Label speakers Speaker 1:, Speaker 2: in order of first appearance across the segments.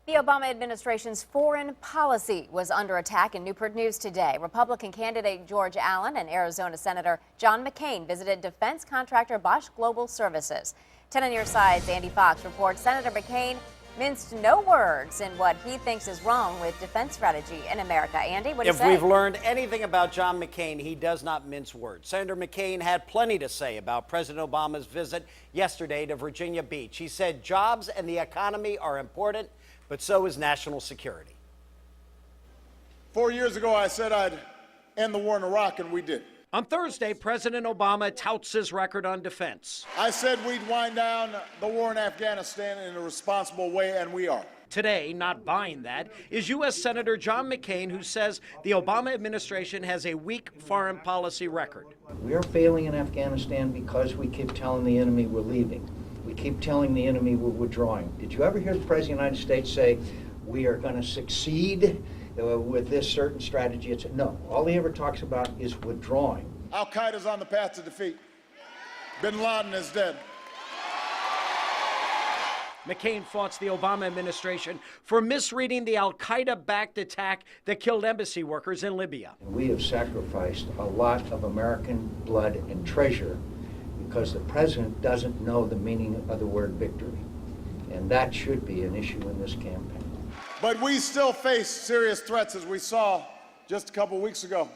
Speaker 1: The Obama administration's foreign policy was under attack in Newport News today. Republican candidate George Allen and Arizona Senator John McCain visited defense contractor Bosch Global Services. 10 on your side's Andy Fox reports Senator McCain minced no words in what he thinks is wrong with defense strategy in America. Andy, what do you say?
Speaker 2: If we've learned anything about John McCain, he does not mince words. Senator McCain had plenty to say about President Obama's visit yesterday to Virginia Beach. He said jobs and the economy are important, but so is national security.
Speaker 3: 4 years ago, I said I'd end the war in Iraq, and we did.
Speaker 2: On Thursday, President Obama touts his record on defense.
Speaker 3: I said we'd wind down the war in Afghanistan in a responsible way, and we are.
Speaker 2: Today, not buying that, is U.S. Senator John McCain, who says the Obama administration has a weak foreign policy record.
Speaker 4: We are failing in Afghanistan because we keep telling the enemy we're leaving. We keep telling the enemy we're withdrawing. Did you ever hear the President of the United States say, we are going to succeed with this certain strategy? No. All he ever talks about is withdrawing.
Speaker 3: Al-Qaeda's on the path to defeat. Bin Laden is dead.
Speaker 2: McCain faults the Obama administration for misreading the Al-Qaeda-backed attack that killed embassy workers in Libya.
Speaker 4: We have sacrificed a lot of American blood and treasure because the president doesn't know the meaning of the word victory. And that should be an issue in this campaign.
Speaker 3: But we still face serious threats, as we saw just a couple weeks ago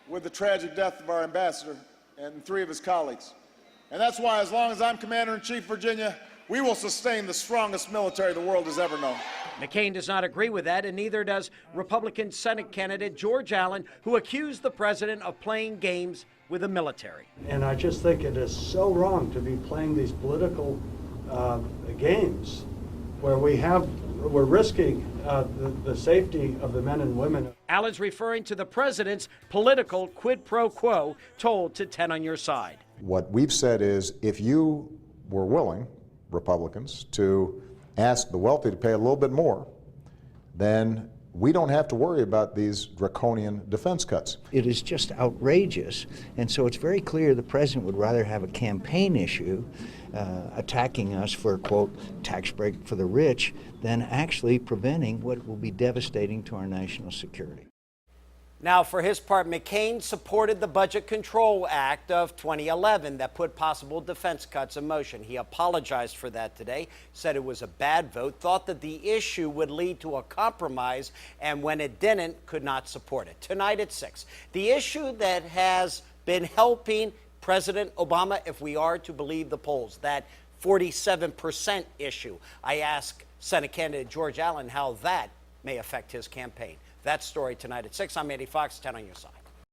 Speaker 3: with the tragic death of our ambassador and 3 of his colleagues. And that's why, as long as I'm Commander-in-Chief, Virginia, we will sustain the strongest military the world has ever known.
Speaker 2: McCain does not agree with that, and neither does Republican Senate candidate George Allen, who accused the president of playing games with the military.
Speaker 5: And I just think it is so wrong to be playing these political games where we're risking the safety of the men and women.
Speaker 2: Allen's referring to the president's political quid pro quo told to 10 on your side.
Speaker 6: What we've said is if you were willing, Republicans, to ask the wealthy to pay a little bit more, then we don't have to worry about these draconian defense cuts.
Speaker 4: It is just outrageous. And so it's very clear the president would rather have a campaign issue attacking us for a, quote, tax break for the rich than actually preventing what will be devastating to our national security.
Speaker 2: Now, for his part, McCain supported the Budget Control Act of 2011 that put possible defense cuts in motion. He apologized for that today, said it was a bad vote, thought that the issue would lead to a compromise, and when it didn't, could not support it. Tonight at 6, the issue that has been helping President Obama, if we are to believe the polls, that 47% issue. I asked Senate candidate George Allen how that may affect his campaign. That story tonight at 6. I'm Andy Fox, 10 on your side.